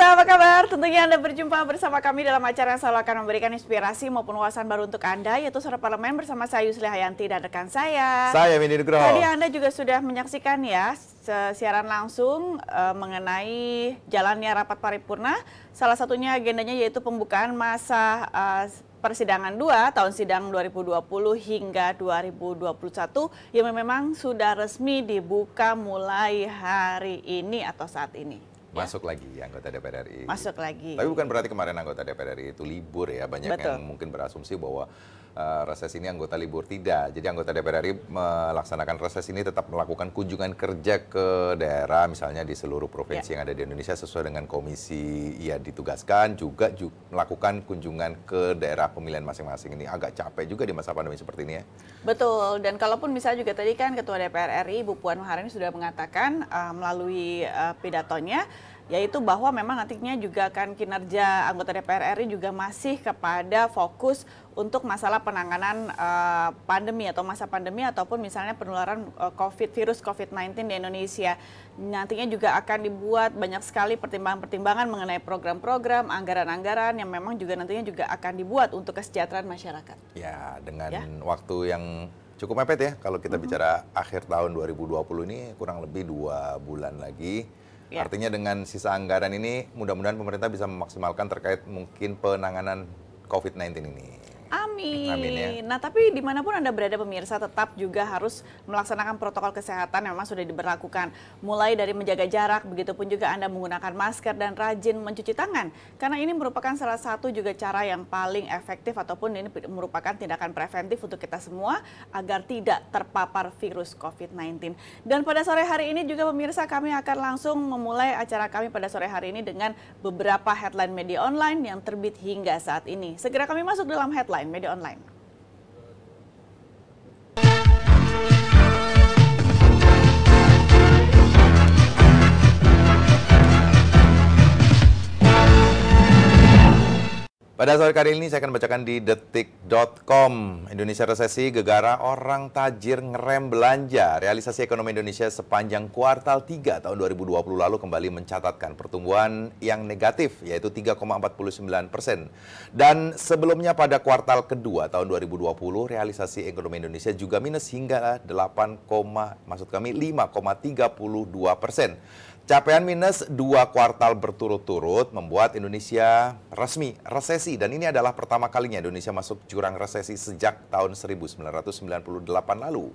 Pemirsa, apa kabar? Tentunya Anda berjumpa bersama kami dalam acara yang selalu akan memberikan inspirasi maupun wawasan baru untuk Anda, yaitu Suara Parlemen bersama saya Yusli Hayanti dan rekan saya. Saya Windy Nugroho. Tadi Anda juga sudah menyaksikan ya siaran langsung mengenai jalannya rapat paripurna. Salah satunya agendanya yaitu pembukaan masa persidangan 2 tahun sidang 2020 hingga 2021 yang memang sudah resmi dibuka mulai hari ini atau saat ini. Masuk lagi anggota DPR RI. Masuk lagi. Tapi bukan berarti kemarin anggota DPR RI itu libur ya. Banyak Betul. yang mungkin berasumsi bahwa reses ini anggota libur. Tidak. Jadi anggota DPR RI melaksanakan reses ini tetap melakukan kunjungan kerja ke daerah, misalnya di seluruh provinsi yang ada di Indonesia sesuai dengan komisi ia ditugaskan. Juga melakukan kunjungan ke daerah pemilihan masing-masing. Ini agak capek juga di masa pandemi seperti ini ya. Betul, dan kalaupun misalnya juga tadi kan Ketua DPR RI Bu Puan Maharani sudah mengatakan melalui pidatonya, yaitu bahwa memang nantinya juga akan kinerja anggota DPR RI juga masih kepada fokus untuk masalah penanganan pandemi atau masa pandemi ataupun misalnya penularan virus COVID-19 di Indonesia. Nantinya juga akan dibuat banyak sekali pertimbangan-pertimbangan mengenai program-program, anggaran-anggaran yang memang juga nantinya juga akan dibuat untuk kesejahteraan masyarakat. Ya, dengan waktu yang cukup mepet ya. Kalau kita bicara akhir tahun 2020 ini kurang lebih 2 bulan lagi. Ya. Artinya dengan sisa anggaran ini mudah-mudahan pemerintah bisa memaksimalkan terkait mungkin penanganan COVID-19 ini. Amin. Amin ya. Nah, tapi dimanapun Anda berada pemirsa, tetap juga harus melaksanakan protokol kesehatan yang memang sudah diberlakukan. Mulai dari menjaga jarak, begitupun juga Anda menggunakan masker dan rajin mencuci tangan. Karena ini merupakan salah satu juga cara yang paling efektif ataupun ini merupakan tindakan preventif untuk kita semua agar tidak terpapar virus COVID-19. Dan pada sore hari ini juga pemirsa, kami akan langsung memulai acara kami pada sore hari ini dengan beberapa headline media online yang terbit hingga saat ini. Segera kami masuk dalam headline media online. Pada sore kali ini saya akan bacakan di detik.com. Indonesia resesi, gegara orang tajir ngerem belanja. Realisasi ekonomi Indonesia sepanjang kuartal 3 tahun 2020 lalu kembali mencatatkan pertumbuhan yang negatif, yaitu 3,49%. Dan sebelumnya pada kuartal kedua tahun 2020, realisasi ekonomi Indonesia juga minus hingga 5,32%. Capaian minus 2 kuartal berturut-turut membuat Indonesia resmi resesi. Dan ini adalah pertama kalinya Indonesia masuk jurang resesi sejak tahun 1998 lalu.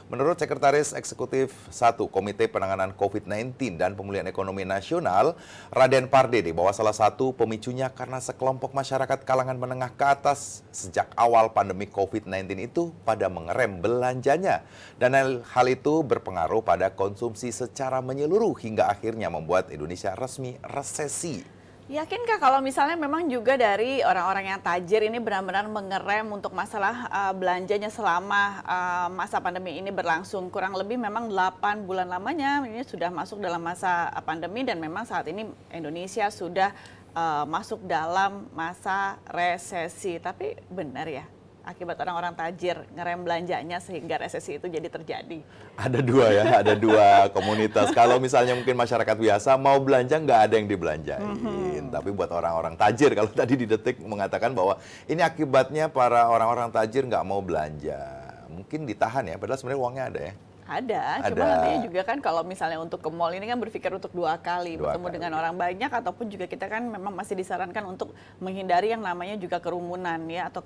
Menurut Sekretaris Eksekutif 1 Komite Penanganan COVID-19 dan Pemulihan Ekonomi Nasional, Raden Pardede, bahwa salah satu pemicunya karena sekelompok masyarakat kalangan menengah ke atas sejak awal pandemi COVID-19 itu pada mengerem belanjanya. Dan hal itu berpengaruh pada konsumsi secara menyeluruh hingga akhirnya membuat Indonesia resmi resesi. Yakinkah kalau misalnya memang juga dari orang-orang yang tajir ini benar-benar mengerem untuk masalah belanjanya selama masa pandemi ini berlangsung? Kurang lebih memang 8 bulan lamanya ini sudah masuk dalam masa pandemi dan memang saat ini Indonesia sudah masuk dalam masa resesi. Tapi benar ya? Akibat orang-orang tajir ngerem belanjanya sehingga resesi itu jadi terjadi. Ada dua ya, ada dua komunitas. Kalau misalnya mungkin masyarakat biasa mau belanja nggak ada yang dibelanjain. Tapi buat orang-orang tajir, kalau tadi di Detik mengatakan bahwa ini akibatnya para orang-orang tajir nggak mau belanja. Mungkin ditahan ya, padahal sebenarnya uangnya ada ya. Ada, cuma nantinya juga kan kalau misalnya untuk ke mall ini kan berpikir untuk 2 kali bertemu dengan orang banyak ataupun juga kita kan memang masih disarankan untuk menghindari yang namanya juga kerumunan ya atau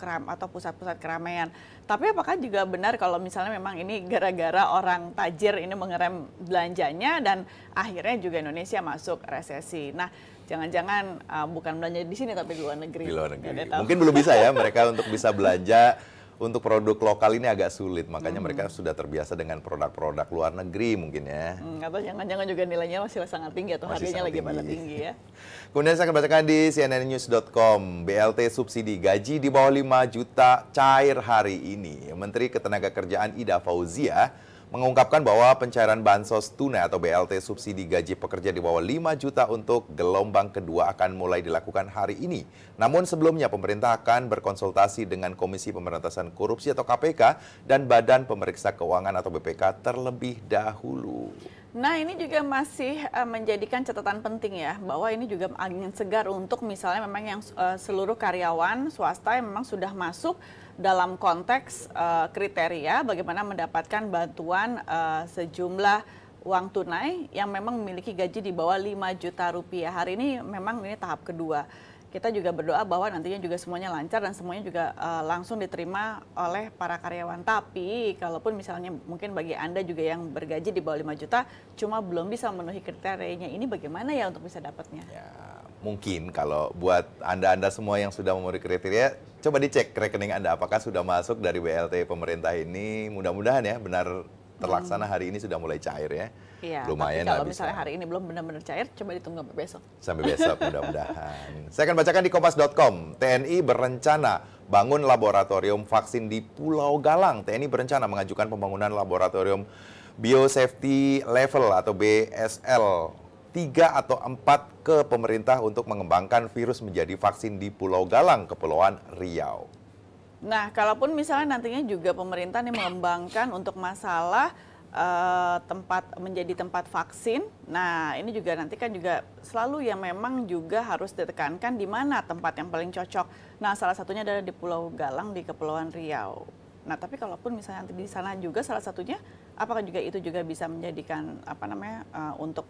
pusat-pusat keramaian. Tapi apakah juga benar kalau misalnya memang ini gara-gara orang tajir ini mengerem belanjanya dan akhirnya juga Indonesia masuk resesi. Nah, jangan-jangan bukan belanja di sini tapi di luar negeri. Di luar negeri. Mungkin belum bisa ya mereka untuk bisa belanja. Untuk produk lokal ini agak sulit, makanya mereka sudah terbiasa dengan produk-produk luar negeri mungkin ya. Atau jangan-jangan juga nilainya masih sangat tinggi atau harganya lagi pada tinggi ya. Kemudian saya akan bacakan di cnnnews.com, BLT subsidi gaji di bawah 5 juta cair hari ini. Menteri Ketenagakerjaan Ida Fauzia mengungkapkan bahwa pencairan bansos tunai atau BLT subsidi gaji pekerja di bawah 5 juta untuk gelombang kedua akan mulai dilakukan hari ini. Namun sebelumnya pemerintah akan berkonsultasi dengan Komisi Pemberantasan Korupsi atau KPK dan Badan Pemeriksa Keuangan atau BPK terlebih dahulu. Nah, ini juga masih menjadikan catatan penting ya, bahwa ini juga angin segar untuk misalnya memang yang seluruh karyawan swasta yang memang sudah masuk dalam konteks kriteria bagaimana mendapatkan bantuan sejumlah uang tunai yang memang memiliki gaji di bawah 5 juta rupiah. Hari ini memang ini tahap kedua. Kita juga berdoa bahwa nantinya juga semuanya lancar dan semuanya juga langsung diterima oleh para karyawan. Tapi kalaupun misalnya mungkin bagi Anda juga yang bergaji di bawah 5 juta cuma belum bisa memenuhi kriterianya, ini bagaimana ya untuk bisa dapatnya? Ya, mungkin kalau buat Anda semua yang sudah memenuhi kriteria, coba dicek rekening Anda apakah sudah masuk dari BLT pemerintah ini. Mudah-mudahan ya benar terlaksana hari ini, sudah mulai cair ya. Iya, lumayan tapi kalau misalnya hari ini belum benar-benar cair, coba ditunggu sampai besok. Sampai besok mudah-mudahan. Saya akan bacakan di kompas.com. TNI berencana bangun laboratorium vaksin di Pulau Galang. TNI berencana mengajukan pembangunan laboratorium Biosafety Level atau BSL 3 atau 4 ke pemerintah untuk mengembangkan virus menjadi vaksin di Pulau Galang, Kepulauan Riau. Nah, kalaupun misalnya nantinya juga pemerintah nih mengembangkan untuk masalah menjadi tempat vaksin. Nah, ini juga nanti kan juga selalu yang memang juga harus ditekankan di mana tempat yang paling cocok. Nah, salah satunya adalah di Pulau Galang di Kepulauan Riau. Nah, tapi kalaupun misalnya nanti di sana juga salah satunya, apakah juga itu juga bisa menjadikan untuk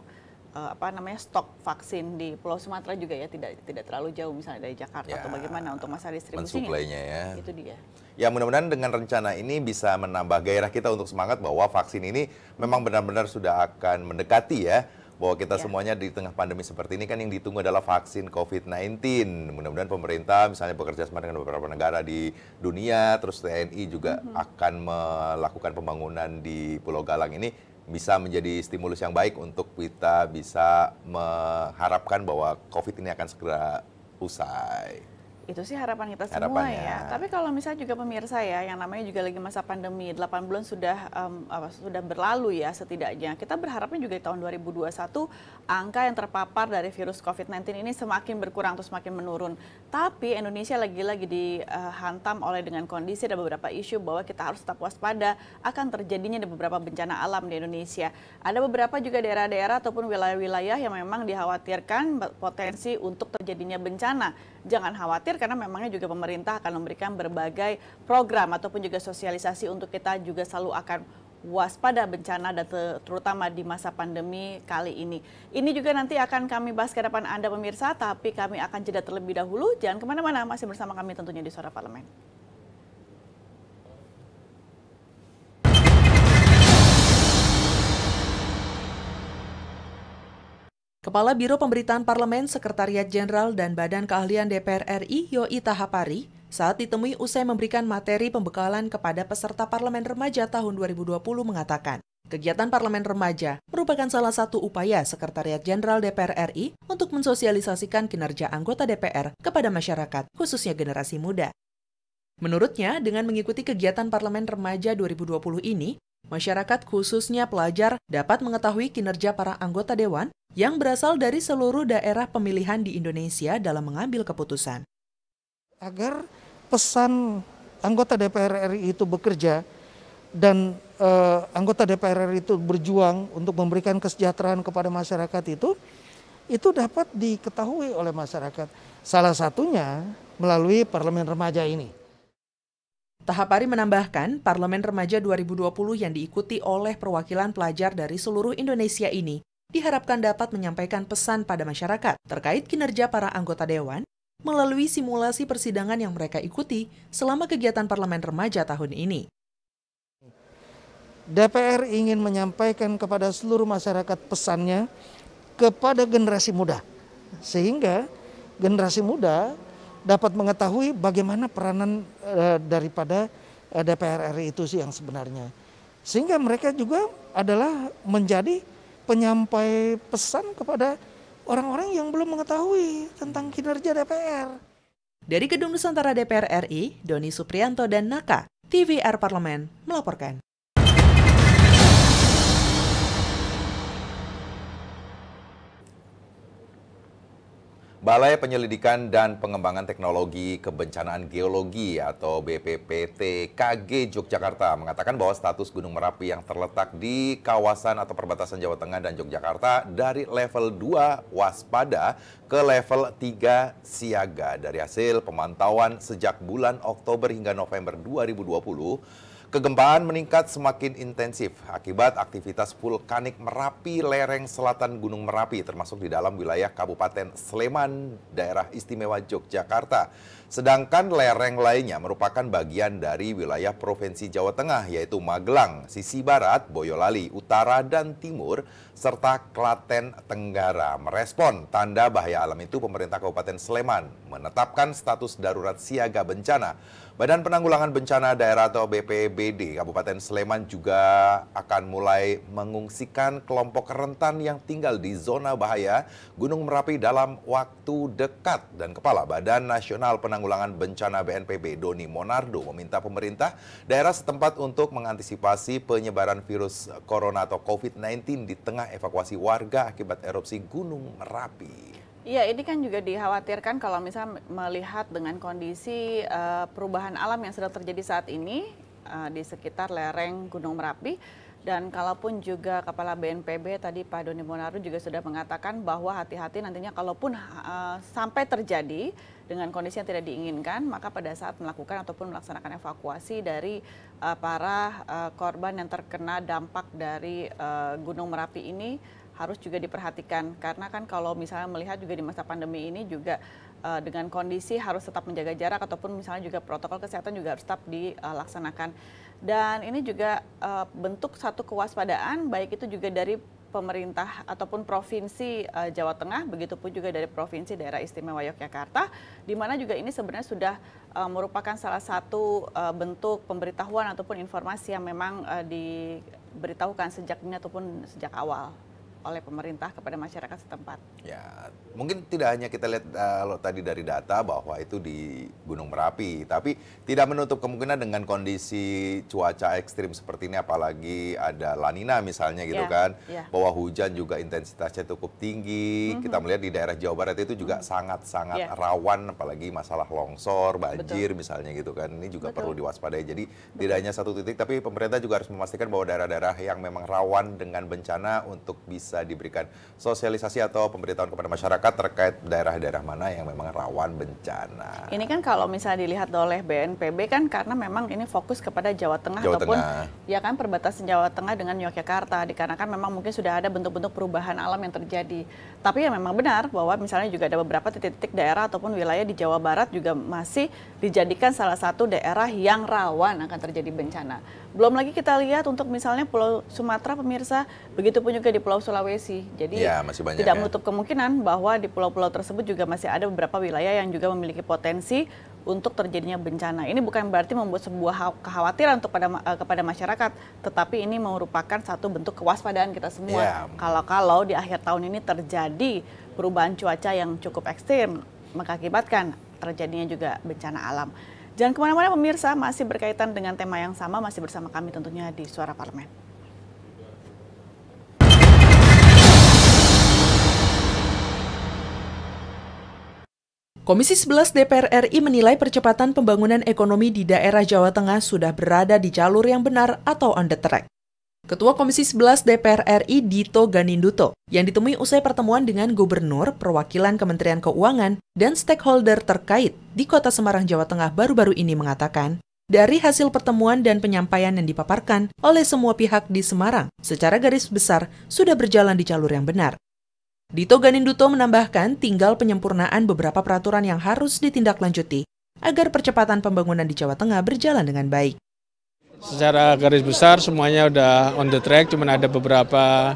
stok vaksin di Pulau Sumatera juga ya tidak terlalu jauh misalnya dari Jakarta ya, atau bagaimana untuk masa distribusinya? Mensuplainya ya. Itu dia. Ya, mudah-mudahan dengan rencana ini bisa menambah gairah kita untuk semangat bahwa vaksin ini memang benar-benar sudah akan mendekati ya. Bahwa kita semuanya di tengah pandemi seperti ini kan yang ditunggu adalah vaksin COVID-19. Mudah-mudahan pemerintah misalnya bekerja sama dengan beberapa negara di dunia, terus TNI juga akan melakukan pembangunan di Pulau Galang ini bisa menjadi stimulus yang baik untuk kita bisa mengharapkan bahwa COVID ini akan segera usai. Itu sih harapan kita semua ya. Tapi kalau misalnya juga pemirsa ya, yang namanya juga lagi masa pandemi, 8 bulan sudah berlalu ya setidaknya. Kita berharapnya juga di tahun 2021 angka yang terpapar dari virus COVID-19 ini semakin berkurang atau semakin menurun. Tapi Indonesia lagi-lagi dihantam oleh dengan kondisi dan beberapa isu bahwa kita harus tetap waspada akan terjadinya beberapa bencana alam di Indonesia. Ada beberapa juga daerah-daerah ataupun wilayah-wilayah yang memang dikhawatirkan potensi untuk terjadinya bencana. Jangan khawatir karena memangnya juga pemerintah akan memberikan berbagai program ataupun juga sosialisasi untuk kita juga selalu akan waspada bencana dan terutama di masa pandemi kali ini. Ini juga nanti akan kami bahas ke depan Anda pemirsa, tapi kami akan jeda terlebih dahulu. Jangan kemana-mana, masih bersama kami tentunya di Suara Parlemen. Kepala Biro Pemberitaan Parlemen, Sekretariat Jenderal dan Badan Keahlian DPR RI, Yoi Tahapari, saat ditemui usai memberikan materi pembekalan kepada peserta Parlemen Remaja tahun 2020 mengatakan, kegiatan Parlemen Remaja merupakan salah satu upaya Sekretariat Jenderal DPR RI untuk mensosialisasikan kinerja anggota DPR kepada masyarakat, khususnya generasi muda. Menurutnya, dengan mengikuti kegiatan Parlemen Remaja 2020 ini, masyarakat khususnya pelajar dapat mengetahui kinerja para anggota dewan yang berasal dari seluruh daerah pemilihan di Indonesia dalam mengambil keputusan. Agar pesan anggota DPR RI itu bekerja dan anggota DPR RI itu berjuang untuk memberikan kesejahteraan kepada masyarakat itu dapat diketahui oleh masyarakat. Salah satunya melalui Parlemen Remaja ini. Tahapari menambahkan, Parlemen Remaja 2020 yang diikuti oleh perwakilan pelajar dari seluruh Indonesia ini diharapkan dapat menyampaikan pesan pada masyarakat terkait kinerja para anggota dewan melalui simulasi persidangan yang mereka ikuti selama kegiatan Parlemen Remaja tahun ini. DPR ingin menyampaikan kepada seluruh masyarakat pesannya kepada generasi muda, sehingga generasi muda dapat mengetahui bagaimana peranan daripada DPR RI itu sih yang sebenarnya. Sehingga mereka juga adalah menjadi penyampai pesan kepada orang-orang yang belum mengetahui tentang kinerja DPR. Dari Gedung Nusantara DPR RI, Doni Supriyanto dan Naka, TVR Parlemen melaporkan. Balai Penyelidikan dan Pengembangan Teknologi Kebencanaan Geologi atau BPPTKG Yogyakarta mengatakan bahwa status Gunung Merapi yang terletak di kawasan atau perbatasan Jawa Tengah dan Yogyakarta dari level 2 waspada ke level 3 siaga. Dari hasil pemantauan sejak bulan Oktober hingga November 2020, kegempaan meningkat semakin intensif akibat aktivitas vulkanik Merapi lereng selatan Gunung Merapi termasuk di dalam wilayah Kabupaten Sleman, Daerah Istimewa Yogyakarta. Sedangkan lereng lainnya merupakan bagian dari wilayah Provinsi Jawa Tengah yaitu Magelang, sisi barat, Boyolali, utara dan timur, serta Klaten Tenggara. Merespon tanda bahaya alam itu, pemerintah Kabupaten Sleman menetapkan status darurat siaga bencana. Badan Penanggulangan Bencana Daerah atau BPBD Kabupaten Sleman juga akan mulai mengungsikan kelompok rentan yang tinggal di zona bahaya Gunung Merapi dalam waktu dekat. Dan Kepala Badan Nasional Penanggulangan Bencana BNPB Doni Monardo meminta pemerintah daerah setempat untuk mengantisipasi penyebaran virus corona atau COVID-19 di tengah evakuasi warga akibat erupsi Gunung Merapi. Iya, ini kan juga dikhawatirkan kalau misalnya melihat dengan kondisi perubahan alam yang sedang terjadi saat ini di sekitar lereng Gunung Merapi. Dan kalaupun juga Kepala BNPB tadi Pak Doni Monardo juga sudah mengatakan bahwa hati-hati nantinya kalaupun sampai terjadi dengan kondisi yang tidak diinginkan, maka pada saat melakukan ataupun melaksanakan evakuasi dari para korban yang terkena dampak dari Gunung Merapi ini harus juga diperhatikan, karena kan kalau misalnya melihat juga di masa pandemi ini juga dengan kondisi harus tetap menjaga jarak ataupun misalnya juga protokol kesehatan juga harus tetap dilaksanakan. Dan ini juga bentuk satu kewaspadaan, baik itu juga dari pemerintah ataupun provinsi Jawa Tengah, begitupun juga dari provinsi Daerah Istimewa Yogyakarta, di mana juga ini sebenarnya sudah merupakan salah satu bentuk pemberitahuan ataupun informasi yang memang diberitahukan sejak ini ataupun sejak awal oleh pemerintah kepada masyarakat setempat. Ya, mungkin tidak hanya kita lihat tadi dari data bahwa itu di Gunung Merapi, tapi tidak menutup kemungkinan dengan kondisi cuaca ekstrim seperti ini, apalagi ada La Nina misalnya gitu kan, bahwa hujan juga intensitasnya cukup tinggi. Kita melihat di daerah Jawa Barat itu juga sangat-sangat rawan, apalagi masalah longsor, banjir misalnya gitu kan. Ini juga perlu diwaspadai. Jadi tidak hanya satu titik, tapi pemerintah juga harus memastikan bahwa daerah-daerah yang memang rawan dengan bencana untuk bisa diberikan sosialisasi atau pemberitahuan kepada masyarakat terkait daerah-daerah mana yang memang rawan bencana. Ini kan kalau misalnya dilihat oleh BNPB kan karena memang ini fokus kepada Jawa Tengah ataupun ya kan perbatasan Jawa Tengah dengan Yogyakarta, dikarenakan memang mungkin sudah ada bentuk-bentuk perubahan alam yang terjadi. Tapi ya memang benar bahwa misalnya juga ada beberapa titik-titik daerah ataupun wilayah di Jawa Barat juga masih dijadikan salah satu daerah yang rawan akan terjadi bencana. Belum lagi kita lihat untuk misalnya Pulau Sumatera, pemirsa, begitupun juga di Pulau Sulawesi. Jadi masih banyak, tidak menutup kemungkinan bahwa di pulau-pulau tersebut juga masih ada beberapa wilayah yang juga memiliki potensi untuk terjadinya bencana. Ini bukan berarti membuat sebuah kekhawatiran untuk kepada masyarakat, tetapi ini merupakan satu bentuk kewaspadaan kita semua. Kalau di akhir tahun ini terjadi perubahan cuaca yang cukup ekstrim, mengakibatkan terjadinya juga bencana alam. Jangan kemana-mana pemirsa, masih berkaitan dengan tema yang sama, masih bersama kami tentunya di Suara Parlemen. Komisi 11 DPR RI menilai percepatan pembangunan ekonomi di daerah Jawa Tengah sudah berada di jalur yang benar atau on the track. Ketua Komisi 11 DPR RI Dito Ganinduto yang ditemui usai pertemuan dengan Gubernur, perwakilan Kementerian Keuangan, dan stakeholder terkait di Kota Semarang, Jawa Tengah baru-baru ini mengatakan, dari hasil pertemuan dan penyampaian yang dipaparkan oleh semua pihak di Semarang, secara garis besar sudah berjalan di jalur yang benar. Dito Ganinduto menambahkan tinggal penyempurnaan beberapa peraturan yang harus ditindaklanjuti agar percepatan pembangunan di Jawa Tengah berjalan dengan baik. Secara garis besar semuanya udah on the track, cuman ada beberapa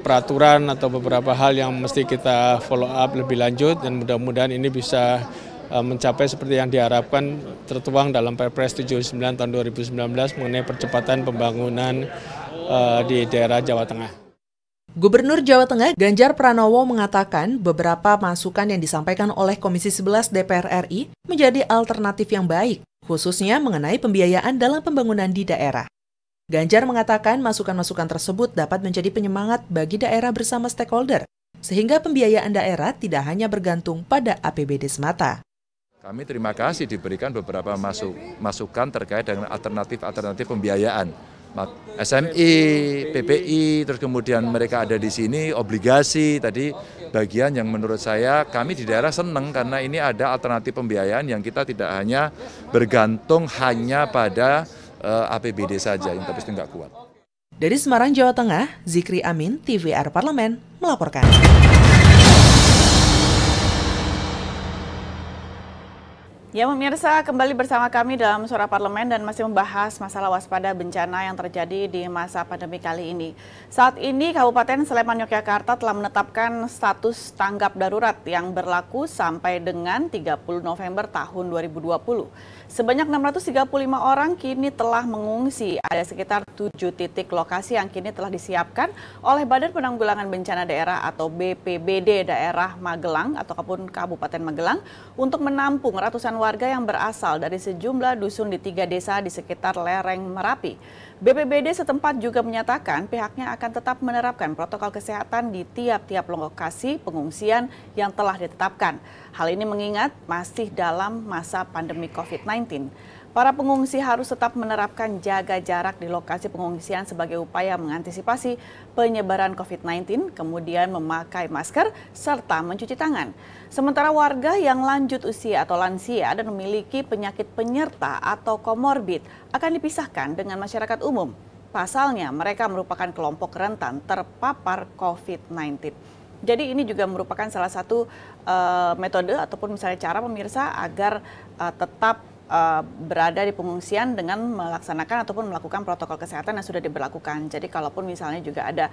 peraturan atau beberapa hal yang mesti kita follow up lebih lanjut dan mudah-mudahan ini bisa mencapai seperti yang diharapkan tertuang dalam Perpres 79 tahun 2019 mengenai percepatan pembangunan di daerah Jawa Tengah. Gubernur Jawa Tengah Ganjar Pranowo mengatakan beberapa masukan yang disampaikan oleh Komisi 11 DPR RI menjadi alternatif yang baik, khususnya mengenai pembiayaan dalam pembangunan di daerah. Ganjar mengatakan masukan-masukan tersebut dapat menjadi penyemangat bagi daerah bersama stakeholder sehingga pembiayaan daerah tidak hanya bergantung pada APBD semata. Kami terima kasih diberikan beberapa masukan terkait dengan alternatif pembiayaan. SMI, PPI, terus kemudian mereka ada di sini, obligasi, tadi bagian yang menurut saya kami di daerah senang karena ini ada alternatif pembiayaan yang kita tidak hanya bergantung hanya pada APBD saja, yang tapi itu nggak kuat. Dari Semarang, Jawa Tengah, Zikri Amin, TVR Parlemen, melaporkan. Ya pemirsa, kembali bersama kami dalam Suara Parlemen dan masih membahas masalah waspada bencana yang terjadi di masa pandemi kali ini. Saat ini Kabupaten Sleman, Yogyakarta telah menetapkan status tanggap darurat yang berlaku sampai dengan 30 November tahun 2020. Sebanyak 635 orang kini telah mengungsi. Ada sekitar 7 titik lokasi yang kini telah disiapkan oleh Badan Penanggulangan Bencana Daerah atau BPBD Daerah Magelang ataupun Kabupaten Magelang untuk menampung ratusan warga yang berasal dari sejumlah dusun di 3 desa di sekitar lereng Merapi. BPBD setempat juga menyatakan pihaknya akan tetap menerapkan protokol kesehatan di tiap-tiap lokasi pengungsian yang telah ditetapkan. Hal ini mengingat masih dalam masa pandemi COVID-19. Para pengungsi harus tetap menerapkan jaga jarak di lokasi pengungsian sebagai upaya mengantisipasi penyebaran COVID-19, kemudian memakai masker serta mencuci tangan. Sementara warga yang lanjut usia atau lansia dan memiliki penyakit penyerta atau komorbid akan dipisahkan dengan masyarakat umum. Pasalnya, mereka merupakan kelompok rentan terpapar COVID-19. Jadi ini juga merupakan salah satu metode ataupun misalnya cara pemirsa agar tetap berada di pengungsian dengan melaksanakan ataupun melakukan protokol kesehatan yang sudah diberlakukan. Jadi kalaupun misalnya juga ada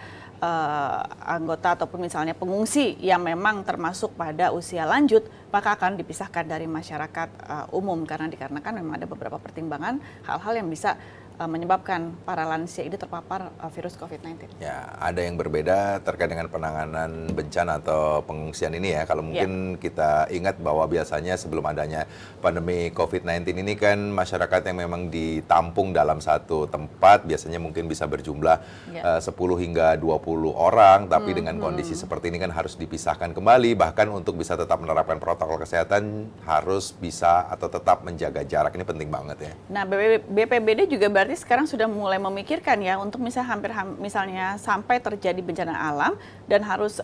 anggota ataupun misalnya pengungsi yang memang termasuk pada usia lanjut, maka akan dipisahkan dari masyarakat umum dikarenakan memang ada beberapa pertimbangan hal-hal yang bisa menyebabkan para lansia ini terpapar virus COVID-19. Ya, ada yang berbeda terkait dengan penanganan bencana atau pengungsian ini ya. Kalau mungkin kita ingat bahwa biasanya sebelum adanya pandemi COVID-19 ini kan masyarakat yang memang ditampung dalam satu tempat biasanya mungkin bisa berjumlah 10 hingga 20 orang, tapi dengan kondisi seperti ini kan harus dipisahkan kembali, bahkan untuk bisa tetap menerapkan protokol kesehatan harus bisa atau tetap menjaga jarak. Ini penting banget ya. Nah, BPBD juga berarti sekarang sudah mulai memikirkan ya untuk misalnya sampai terjadi bencana alam dan harus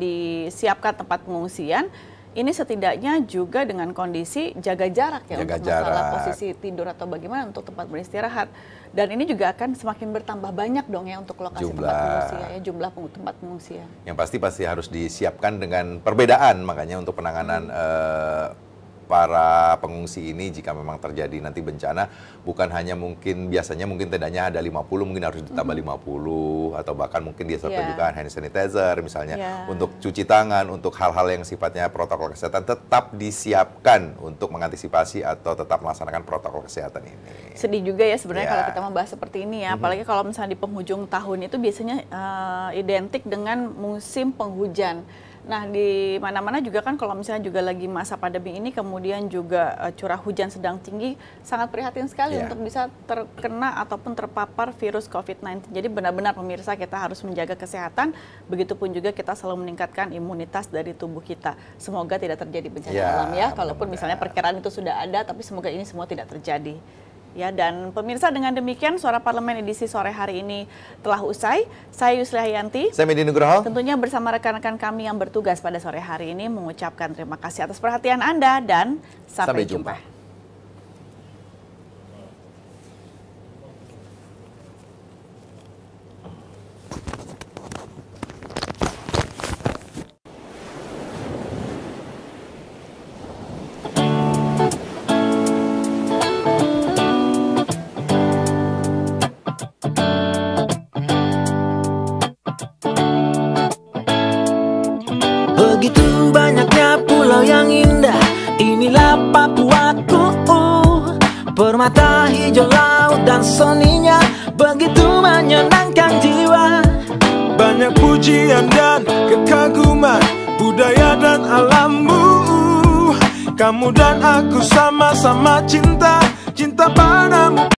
disiapkan tempat pengungsian. Ini setidaknya juga dengan kondisi jaga jarak ya, untuk masalah posisi tidur atau bagaimana untuk tempat beristirahat. Dan ini juga akan semakin bertambah banyak dong ya untuk lokasi tempat pengungsian ya, jumlah tempat pengungsian. Yang pasti harus disiapkan dengan perbedaan, makanya untuk penanganan para pengungsi ini jika memang terjadi nanti bencana, bukan hanya mungkin biasanya mungkin tendanya ada 50, mungkin harus ditambah 50 atau bahkan mungkin disiapkan juga hand sanitizer misalnya untuk cuci tangan, untuk hal-hal yang sifatnya protokol kesehatan tetap disiapkan untuk mengantisipasi atau tetap melaksanakan protokol kesehatan ini. Sedih juga ya sebenarnya kalau kita membahas seperti ini ya, apalagi kalau misalnya di penghujung tahun itu biasanya identik dengan musim penghujan. Nah, di mana-mana juga kan kalau misalnya juga lagi masa pandemi ini, kemudian juga curah hujan sedang tinggi, sangat prihatin sekali untuk bisa terkena ataupun terpapar virus COVID-19. Jadi benar-benar pemirsa kita harus menjaga kesehatan, begitupun juga kita selalu meningkatkan imunitas dari tubuh kita. Semoga tidak terjadi bencana alam ya, kalaupun misalnya perkiraan itu sudah ada, tapi semoga ini semua tidak terjadi. Ya, dan pemirsa dengan demikian Suara Parlemen edisi sore hari ini telah usai. Saya Yusli Hayanti. Saya Medi Nugroho. Tentunya bersama rekan-rekan kami yang bertugas pada sore hari ini mengucapkan terima kasih atas perhatian Anda dan sampai jumpa. Begitu banyaknya pulau yang indah, inilah Papuaku. Permata hijau laut dan soninya begitu menyenangkan jiwa. Banyak pujian dan kekaguman budaya dan alammu. Kamu dan aku sama-sama cinta padamu.